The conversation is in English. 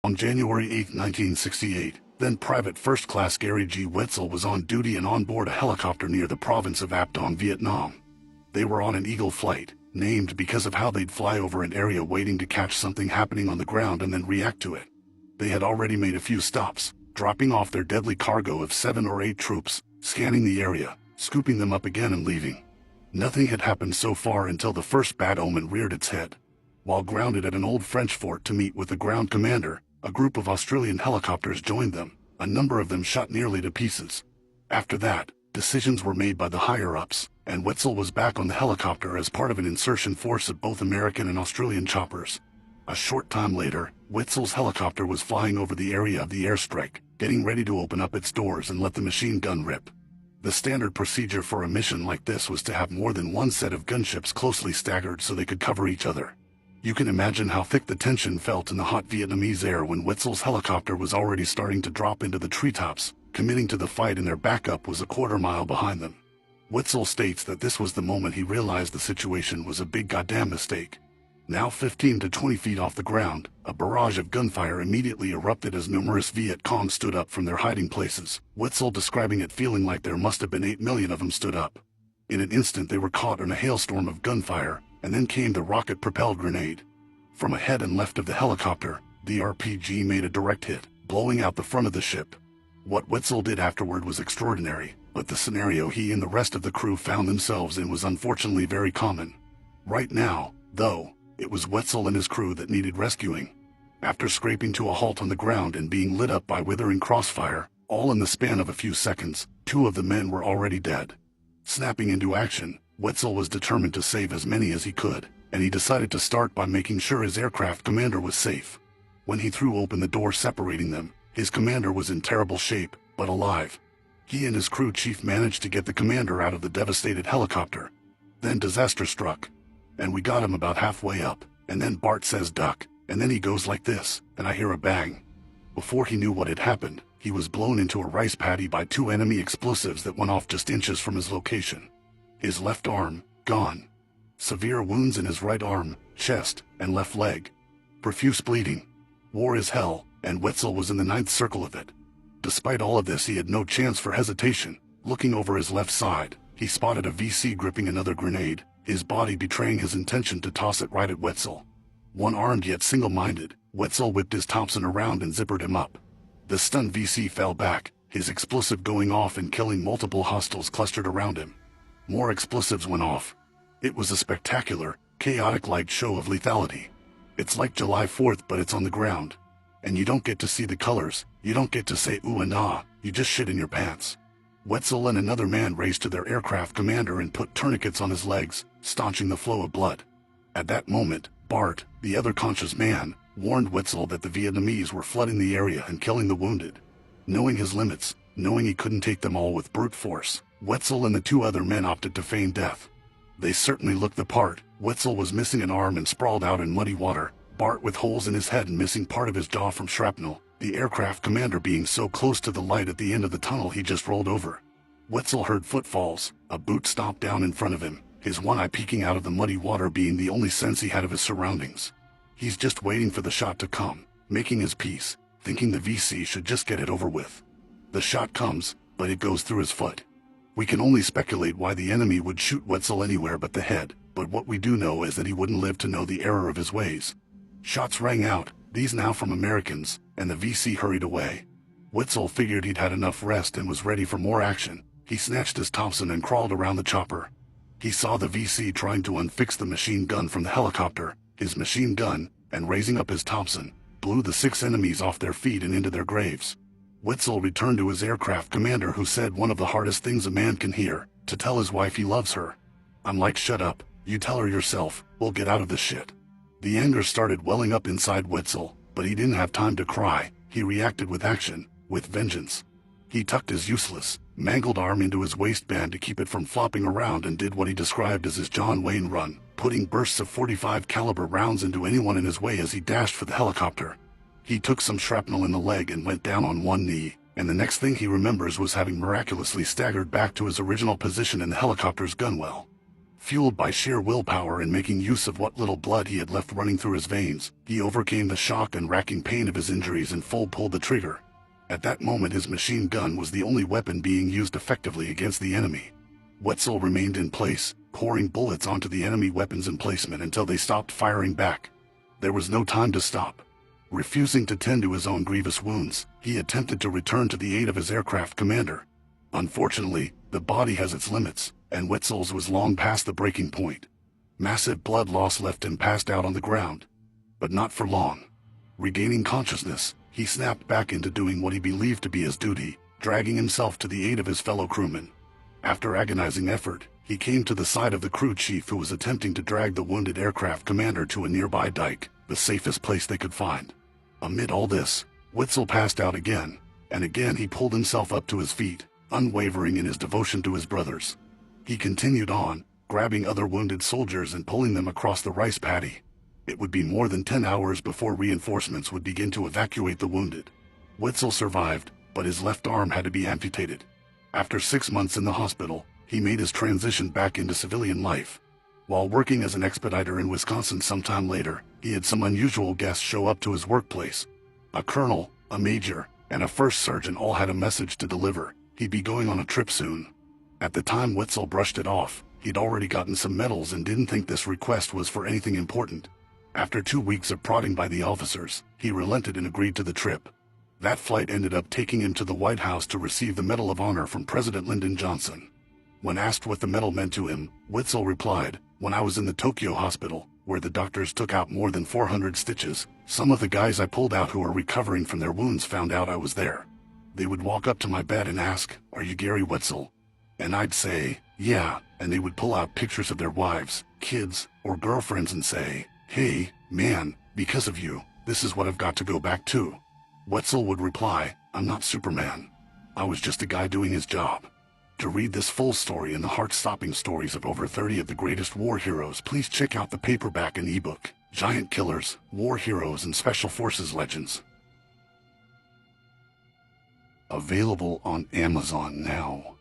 On January 8, 1968, then Private First Class Gary G. Wetzel was on duty and on board a helicopter near the province of Ap Dong, Vietnam. They were on an Eagle flight, named because of how they'd fly over an area waiting to catch something happening on the ground and then react to it. They had already made a few stops, dropping off their deadly cargo of 7 or 8 troops, scanning the area, scooping them up again and leaving. Nothing had happened so far until the first bad omen reared its head. While grounded at an old French fort to meet with the ground commander, a group of Australian helicopters joined them, a number of them shot nearly to pieces. After that, decisions were made by the higher-ups, and Wetzel was back on the helicopter as part of an insertion force of both American and Australian choppers. A short time later, Wetzel's helicopter was flying over the area of the airstrike, getting ready to open up its doors and let the machine gun rip. The standard procedure for a mission like this was to have more than one set of gunships closely staggered so they could cover each other. You can imagine how thick the tension felt in the hot Vietnamese air when Wetzel's helicopter was already starting to drop into the treetops, committing to the fight, and their backup was a quarter-mile behind them. Wetzel states that this was the moment he realized the situation was a big goddamn mistake. Now 15 to 20 feet off the ground, a barrage of gunfire immediately erupted as numerous Viet Cong stood up from their hiding places, Wetzel describing it feeling like there must have been 8 million of them stood up. In an instant they were caught in a hailstorm of gunfire, and then came the rocket-propelled grenade. From ahead and left of the helicopter, the RPG made a direct hit, blowing out the front of the ship. What Wetzel did afterward was extraordinary, but the scenario he and the rest of the crew found themselves in was unfortunately very common. Right now, though, it was Wetzel and his crew that needed rescuing. After scraping to a halt on the ground and being lit up by withering crossfire, all in the span of a few seconds, 2 of the men were already dead. Snapping into action, Wetzel was determined to save as many as he could, and he decided to start by making sure his aircraft commander was safe. When he threw open the door separating them, his commander was in terrible shape, but alive. He and his crew chief managed to get the commander out of the devastated helicopter. Then disaster struck. And we got him about halfway up, and then Bart says duck, and then he goes like this, and I hear a bang. Before he knew what had happened, he was blown into a rice paddy by 2 enemy explosives that went off just inches from his location. His left arm, gone. Severe wounds in his right arm, chest, and left leg. Profuse bleeding. War is hell, and Wetzel was in the 9th circle of it. Despite all of this, he had no chance for hesitation. Looking over his left side, he spotted a VC gripping another grenade, his body betraying his intention to toss it right at Wetzel. One-armed yet single-minded, Wetzel whipped his Thompson around and zippered him up. The stunned VC fell back, his explosive going off and killing multiple hostiles clustered around him. More explosives went off. It was a spectacular, chaotic light show of lethality. It's like July 4th, but it's on the ground. And you don't get to see the colors, you don't get to say ooh and ah, you just shit in your pants. Wetzel and another man raced to their aircraft commander and put tourniquets on his legs, staunching the flow of blood. At that moment, Bart, the other conscious man, warned Wetzel that the Vietnamese were flooding the area and killing the wounded. Knowing his limits, knowing he couldn't take them all with brute force, Wetzel and the 2 other men opted to feign death. They certainly looked the part. Wetzel was missing an arm and sprawled out in muddy water, Bart with holes in his head and missing part of his jaw from shrapnel, the aircraft commander being so close to the light at the end of the tunnel he just rolled over. Wetzel heard footfalls, a boot stomped down in front of him, his one eye peeking out of the muddy water being the only sense he had of his surroundings. He's just waiting for the shot to come, making his peace, thinking the VC should just get it over with. The shot comes, but it goes through his foot. We can only speculate why the enemy would shoot Wetzel anywhere but the head, but what we do know is that he wouldn't live to know the error of his ways. Shots rang out, these now from Americans, and the VC hurried away. Wetzel figured he'd had enough rest and was ready for more action. He snatched his Thompson and crawled around the chopper. He saw the VC trying to unfix the machine gun from the helicopter, his machine gun, and raising up his Thompson, blew the 6 enemies off their feet and into their graves. Wetzel returned to his aircraft commander, who said one of the hardest things a man can hear, to tell his wife he loves her. I'm like, shut up, you tell her yourself, we'll get out of this shit. The anger started welling up inside Wetzel, but he didn't have time to cry. He reacted with action, with vengeance. He tucked his useless, mangled arm into his waistband to keep it from flopping around and did what he described as his John Wayne run, putting bursts of .45 caliber rounds into anyone in his way as he dashed for the helicopter. He took some shrapnel in the leg and went down on one knee, and the next thing he remembers was having miraculously staggered back to his original position in the helicopter's gunwale. Fueled by sheer willpower and making use of what little blood he had left running through his veins, he overcame the shock and racking pain of his injuries and pulled the trigger. At that moment his machine gun was the only weapon being used effectively against the enemy. Wetzel remained in place, pouring bullets onto the enemy weapons emplacement until they stopped firing back. There was no time to stop. Refusing to tend to his own grievous wounds, he attempted to return to the aid of his aircraft commander. Unfortunately, the body has its limits, and Wetzel's was long past the breaking point. Massive blood loss left him passed out on the ground. But not for long. Regaining consciousness, he snapped back into doing what he believed to be his duty, dragging himself to the aid of his fellow crewmen. After agonizing effort, he came to the side of the crew chief who was attempting to drag the wounded aircraft commander to a nearby dike, the safest place they could find. Amid all this, Wetzel passed out again, and again he pulled himself up to his feet, unwavering in his devotion to his brothers. He continued on, grabbing other wounded soldiers and pulling them across the rice paddy. It would be more than 10 hours before reinforcements would begin to evacuate the wounded. Wetzel survived, but his left arm had to be amputated. After 6 months in the hospital, he made his transition back into civilian life. While working as an expediter in Wisconsin sometime later, he had some unusual guests show up to his workplace. A colonel, a major, and a first sergeant all had a message to deliver. He'd be going on a trip soon. At the time Wetzel brushed it off. He'd already gotten some medals and didn't think this request was for anything important. After 2 weeks of prodding by the officers, he relented and agreed to the trip. That flight ended up taking him to the White House to receive the Medal of Honor from President Lyndon Johnson. When asked what the medal meant to him, Wetzel replied, "When I was in the Tokyo hospital, where the doctors took out more than 400 stitches, some of the guys I pulled out who were recovering from their wounds found out I was there. They would walk up to my bed and ask, 'Are you Gary Wetzel?' And I'd say, 'Yeah,' and they would pull out pictures of their wives, kids, or girlfriends and say, 'Hey, man, because of you, this is what I've got to go back to.' Wetzel would reply, 'I'm not Superman. I was just a guy doing his job.' To read this full story and the heart-stopping stories of over 30 of the greatest war heroes, please check out the paperback and ebook, Giant Killers, War Heroes and Special Forces Legends. Available on Amazon now.